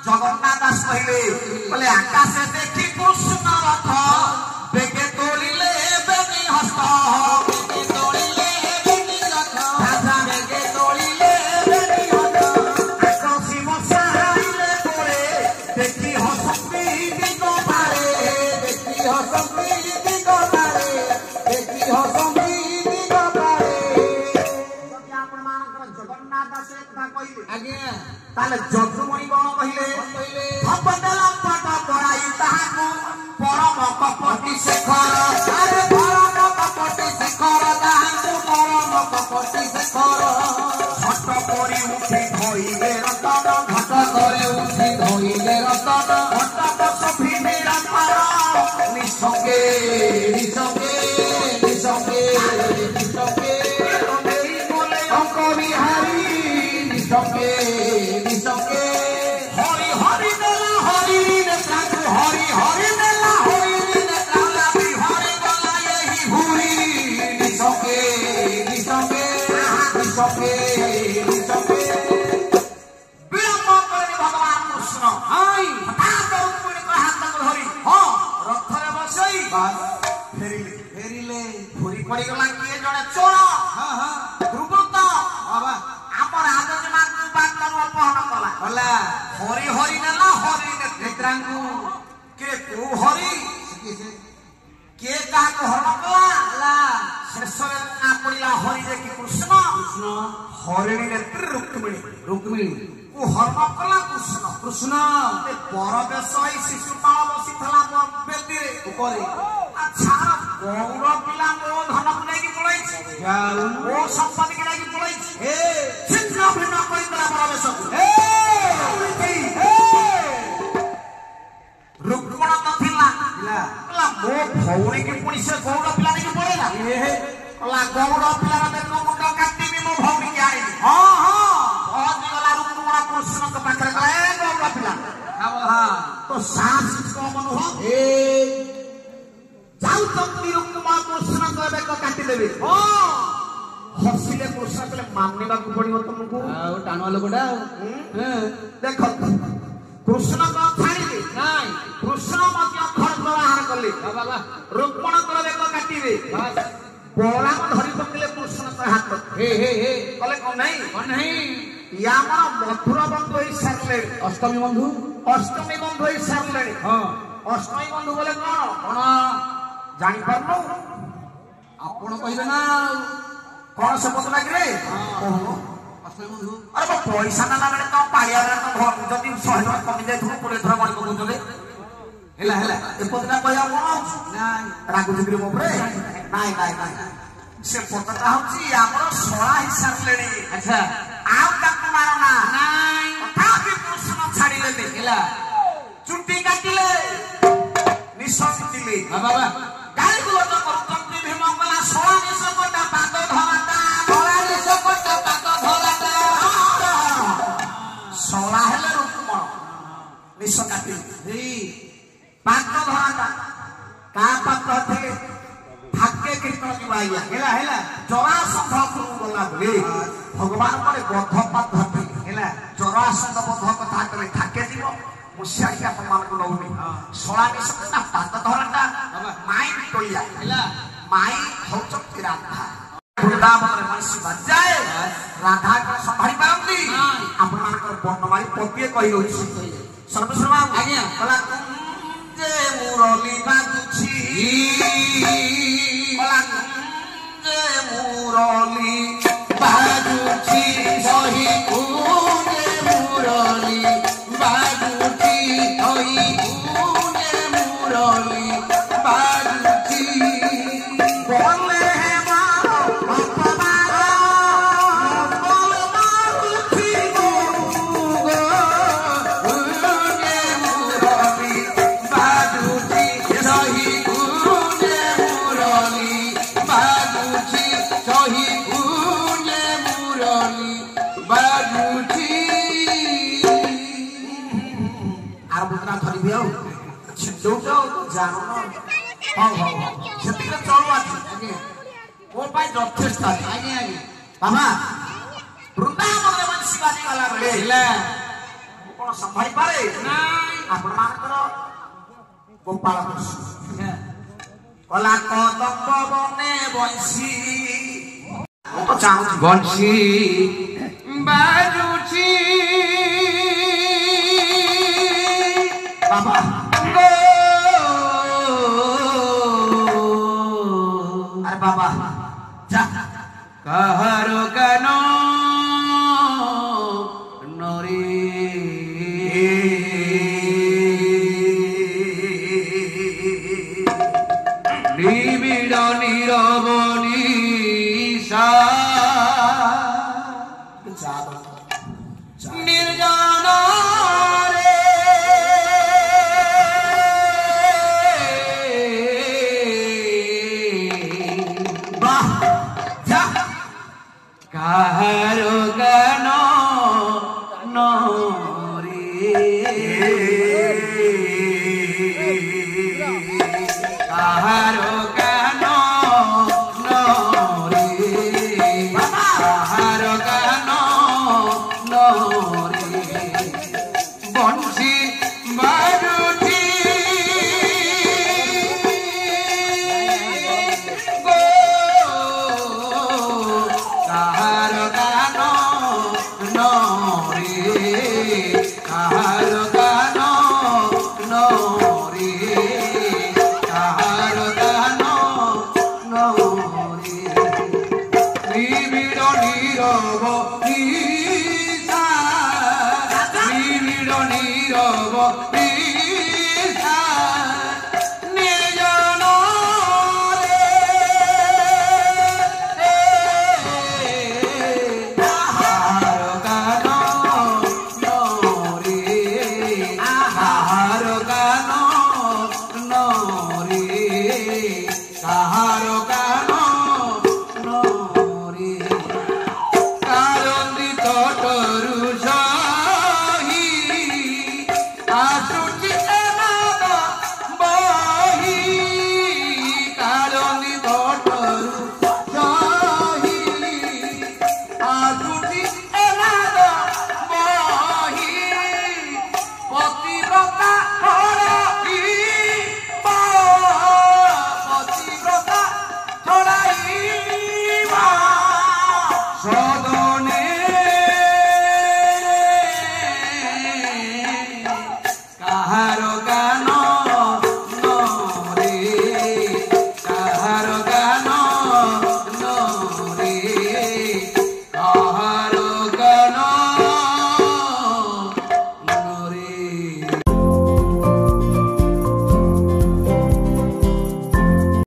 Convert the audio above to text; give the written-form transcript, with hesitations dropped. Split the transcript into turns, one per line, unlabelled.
जगन्नाथ दास कहले बोले आकाश देखी कृष्ण रथ बेगे तोलिले बेगी हस्त बेगे तोलिले बेगी रथ राजा बेगे तोलिले बेगी हस्त आकाशी मसा आइले तोरे देखी हसती दिगो पारे देखी हसती दिगो पारे देखी हसती दिगो पारे जदि आपण मानकर जगन्नाथ दास एकथा कहले आज्ञा ताले जदुमणि गण कहले भवदेला पट पराई ताहाको परम कपटी शेखर अरे परम कपटी शेखर ताहाको परम कपटी शेखर घट परि उठी धोइले रतन घट करे उठी धोइले रतन घट बस भिनेरा पार निसंगे निसंगे निसंगे निसंगे देई बोले अंक बिहारी निसंगे निसंगे हरि हरि देला हरि नेत्रांग हरि हरि देला हरि नेत्रांग बिहारी गला यही भूरी निसंगे निसंगे निसंगे निसंगे विलंब करे भगवान कृष्ण हाय हठात रुक्मिणी को हाथ धरि हां रथरे बसई बस फेरिले फेरिले भूरी पड़ी गला किए जने चोर हां हां ध्रुवत बाबा आपर आदज मानकु बात कर अपहरण कला होला हरि हरि नेला हरि नेत्रांगु के को हरि के का को हरण कला ला शेषरे ना पड़िला हरि जे कि कृष्ण कृष्ण हरि नेत्र रुक्मिणी रुक्मिणी को हरण कला कृष्ण कृष्ण ते परवेश होई शिशुपाल बसिथला बेदी रे ऊपरे अच्छा गौर पिला मो धन को लेकी पळै जाऊ ओ संपत्ति के लेकी पळै हे छिन्न भिन्न कोई कला परवेश हे रुक्मण तो थिला ला मो भौरी की पुणी से गौर पिला लेकी पळैला हे ला गौर पिला रे को मुंड काटिबी मो भौरी के आई हां हां बहुत गला रुक्मण कृष्ण के पाखरे गए गौर पिला हां तो सास को मनोह ए जाऊ तंत्री रुक्मण कृष्ण को बेक काटि देबे हां हसिले कृष्ण कले माननिबा को पड़ियो तुमको आ टाणवा लोगडा देखो कृष्ण को छाड़ी दे नाही कृष्ण मध्य खड़ प्रहार करले बाबा रुक्मण को बेक काटिबे बस बोला धरि पकले कृष्ण को हाथ हे हे हे कले को नहीं या मन मधुर बंधु होई सारले अष्टमी बंधु होई सारले हां अष्टमी बंधु बोले कोन जानी परनो आपण कहिबे ना कोन से पता लागे रे अष्टमी बंधु अरे बा पैसा ना बेले तो पालिया रे तो घर जदी 100 टका कमी जाय थु 20 थरा मारी को बुझले हेला हेला ए पतना कहया कोन नाही रागु जिग्री मोपरे नाही नाही नाही से पता होची हमर 16 हिसाब लेनी अच्छा आउ तक मारो ना नाही तथापि कृष्ण छाड़ी ले हेला चुट्टी काटिले निश्वास दिले बाबा गाली बोल तो तंत्री भीम गला 16 निश कोटा पाद धराता 16 निश कोटा पाद धराता 16 हेले रुक्मण निश काटि हे पाद धराता का पाद थे भाग्य कृष्ण जीवाइया हेला हेला जरासंध को गला बोले भगवान पर गध पाद धरते हेला जरासंध बध कथा करे ठाके जीव मुसिया अपमान को नौनी 16 निश कोटा पाद धराता माई टोलिया हेला माई हौचक राधा वृंदावन रे मनसी बजाए राधा को संभाली पाउंदी आपण मानकर वर्णमाली पतिए कहि होछि सर्वश्रमा आज्ञा कला कुंजे मुरली बाजुछि कला कुंजे मुरली बाजुछि सही कुंजे मुरली बाजुछि सही कुंजे मुरली बाजुछि बोले जानो ହଉ ହଉ ହଉ ସେତିକିରେ ଚଳୁ ଆଜି ମୋ ପାଇଁ ଯଥେଷ୍ଟ ଅଛି
ଆଜ୍ଞା ଆଜ୍ଞା
ବାବା ବୃନ୍ଦାବନରେ ବଂଶୀ ବାଜିଗଲା ବେଳେ
ହେଲା
ମୁଁ କଣ ସମ୍ଭାଳି ପାରେ
ନାଇଁ
ଆପଣମାନଙ୍କର ଗୋପାଳ କଲା କଦମ୍ବ ବନେ ବଂଶୀ ମୁଁ ତ ଚାହୁଁଛି
ବଂଶୀ ବାଜୁଛି
ବାବା আরে বাবা যা
কাহার গান নরে নিবিড় নীরব নিশা নির্জন রে
বাহ যা
কাহার গান নরে কাহার